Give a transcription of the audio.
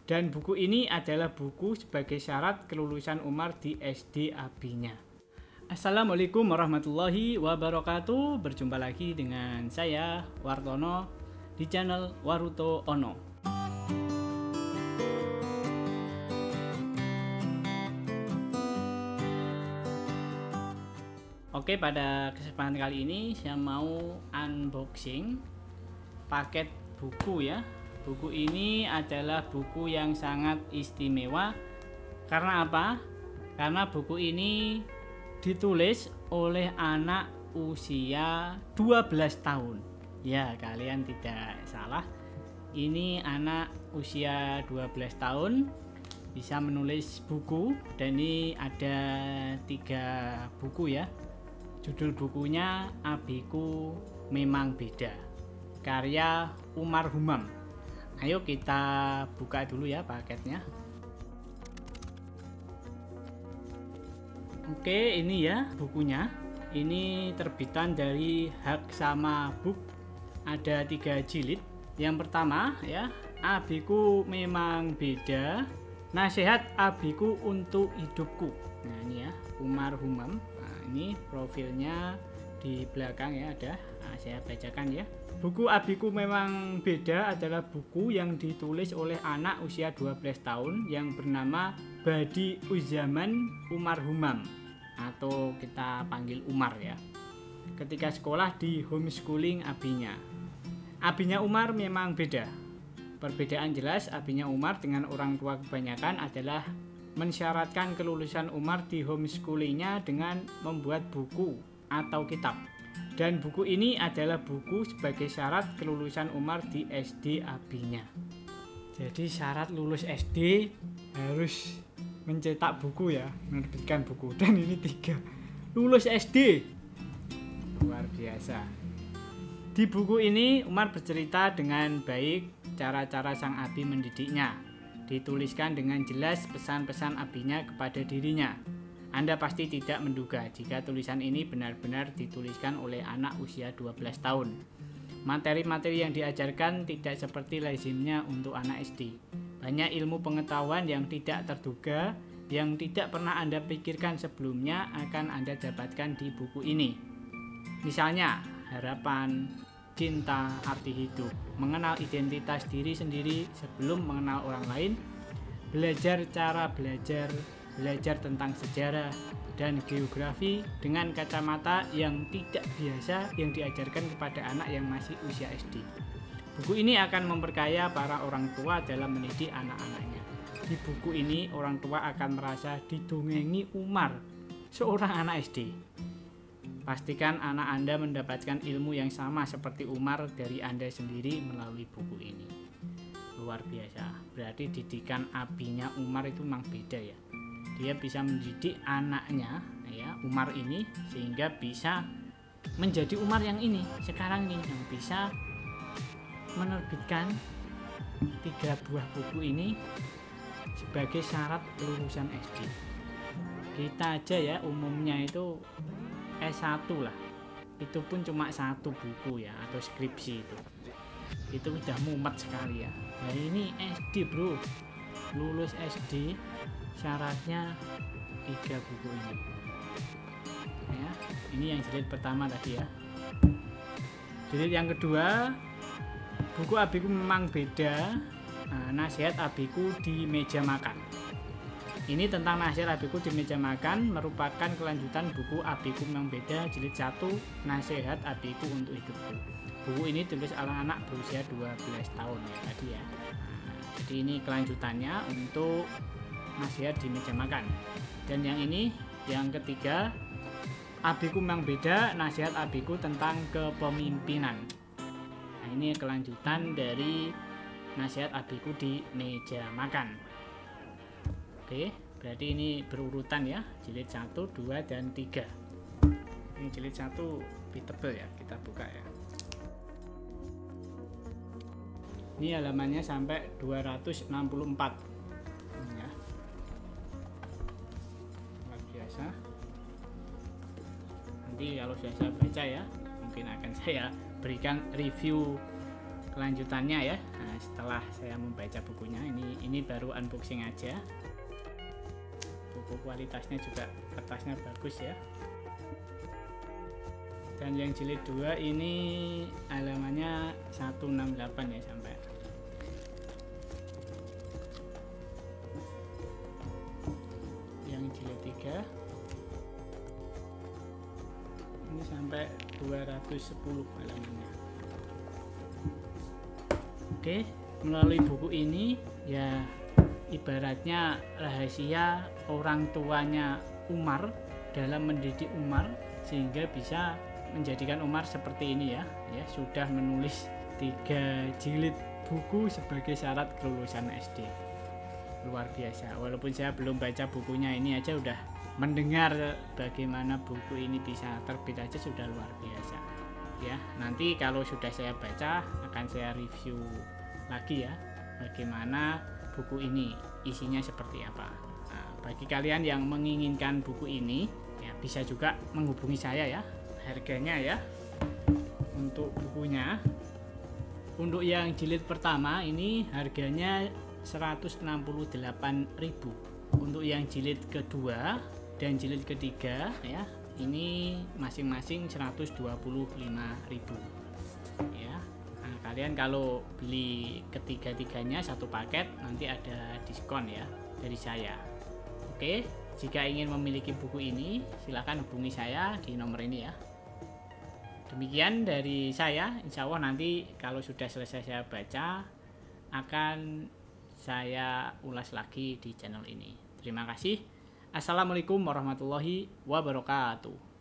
Dan buku ini adalah buku sebagai syarat kelulusan Umar di SD Abinya. Assalamualaikum warahmatullahi wabarakatuh. Berjumpa lagi dengan saya Wartono di channel Waruto Ono. Oke, pada kesempatan kali ini saya mau unboxing paket buku ya. Buku ini adalah buku yang sangat istimewa. Karena apa? Karena buku ini ditulis oleh anak usia 12 tahun. Ya, kalian tidak salah. Ini anak usia 12 tahun bisa menulis buku, dan ini ada 3 buku ya. Judul bukunya Abiku Memang Beda, karya Umar Humam. Ayo kita buka dulu ya paketnya. Oke, ini ya bukunya. Ini terbitan dari Hak Sama Book. Ada 3 jilid. Yang pertama ya, Abiku Memang Beda, Nasihat Abiku Untuk Hidupku. Nah ini ya, Umar Humam. Ini profilnya di belakang ya ada. Nah, saya bacakan ya. Buku Abiku Memang Beda adalah buku yang ditulis oleh anak usia 12 tahun yang bernama Badi Uzzaman Umar Humam, atau kita panggil Umar ya. Ketika sekolah di homeschooling Abinya. Abinya Umar memang beda. Perbedaan jelas Abinya Umar dengan orang tua kebanyakan adalah mensyaratkan kelulusan Umar di homeschoolingnya dengan membuat buku atau kitab. Dan buku ini adalah buku sebagai syarat kelulusan Umar di SD Abinya. Jadi syarat lulus SD harus mencetak buku ya, menerbitkan buku. Dan ini 3 lulus SD. Luar biasa. Di buku ini Umar bercerita dengan baik cara-cara sang Abi mendidiknya. Dituliskan dengan jelas pesan-pesan Abinya kepada dirinya. Anda pasti tidak menduga jika tulisan ini benar-benar dituliskan oleh anak usia 12 tahun. Materi-materi yang diajarkan tidak seperti lazimnya untuk anak SD. Banyak ilmu pengetahuan yang tidak terduga, yang tidak pernah Anda pikirkan sebelumnya akan Anda dapatkan di buku ini. Misalnya, harapan, cinta, arti hidup, mengenal identitas diri sendiri sebelum mengenal orang lain, belajar cara belajar tentang sejarah dan geografi dengan kacamata yang tidak biasa yang diajarkan kepada anak yang masih usia SD. Buku ini akan memperkaya para orang tua dalam mendidik anak-anaknya. Di buku ini orang tua akan merasa didongengi Umar, seorang anak SD. Pastikan anak Anda mendapatkan ilmu yang sama seperti Umar dari Anda sendiri melalui buku ini. Luar biasa. Berarti didikan Abinya Umar itu memang beda ya. Dia bisa mendidik anaknya ya, Umar ini, sehingga bisa menjadi Umar yang ini sekarang ini, yang bisa menerbitkan 3 buah buku ini sebagai syarat lulusan SD. Kita aja ya umumnya itu S1 lah, itu pun cuma 1 buku ya, atau skripsi itu udah mumet sekali ya. Nah ini SD bro, lulus SD syaratnya 3 buku ini ya. Ini yang jilid pertama tadi ya. Jilid yang kedua, buku Abiku Memang Beda, Nasihat Abiku di Meja Makan. Ini tentang nasihat Abiku di Meja Makan, merupakan kelanjutan buku Abiku Memang Beda jilid 1, Nasihat Abiku Untuk Hidupku. Buku ini tulis anak-anak berusia 12 tahun ya tadi ya. Jadi ini kelanjutannya untuk Nasihat di Meja Makan. Dan yang ini yang ketiga, Abiku Memang Beda, Nasihat Abiku Tentang Kepemimpinan. Nah ini kelanjutan dari Nasihat Abiku di Meja Makan. Oke, berarti ini berurutan ya, jilid 1, 2, dan 3. Ini jilid 1 lebih tebal ya, kita buka ya. Ini halamannya sampai 264 ya. Luar biasa. Nanti kalau sudah saya baca ya, mungkin akan saya berikan review kelanjutannya ya. Nah, setelah saya membaca bukunya, ini baru unboxing aja. Buku kualitasnya juga kertasnya bagus ya. Dan yang jilid 2 ini halamannya 168 ya sampai. Yang jilid 3 ini sampai 210 halamannya. Oke, melalui buku ini ya ibaratnya rahasia orang tuanya Umar dalam mendidik Umar sehingga bisa menjadikan Umar seperti ini ya. Sudah menulis 3 jilid buku sebagai syarat kelulusan SD. Luar biasa. Walaupun saya belum baca bukunya, ini aja udah mendengar bagaimana buku ini bisa terbit aja sudah luar biasa. Ya, nanti kalau sudah saya baca akan saya review lagi ya bagaimana buku ini isinya seperti apa. Nah, bagi kalian yang menginginkan buku ini ya bisa juga menghubungi saya ya. Harganya ya untuk bukunya, untuk yang jilid pertama ini harganya 168.000. Untuk yang jilid kedua dan jilid ketiga ya ini masing-masing 125.000 ya. Nah, kalian kalau beli ketiga-tiganya satu paket nanti ada diskon ya dari saya. Oke, jika ingin memiliki buku ini silakan hubungi saya di nomor ini ya. Demikian dari saya, insya Allah nanti kalau sudah selesai saya baca akan saya ulas lagi di channel ini. Terima kasih. Assalamualaikum warahmatullahi wabarakatuh.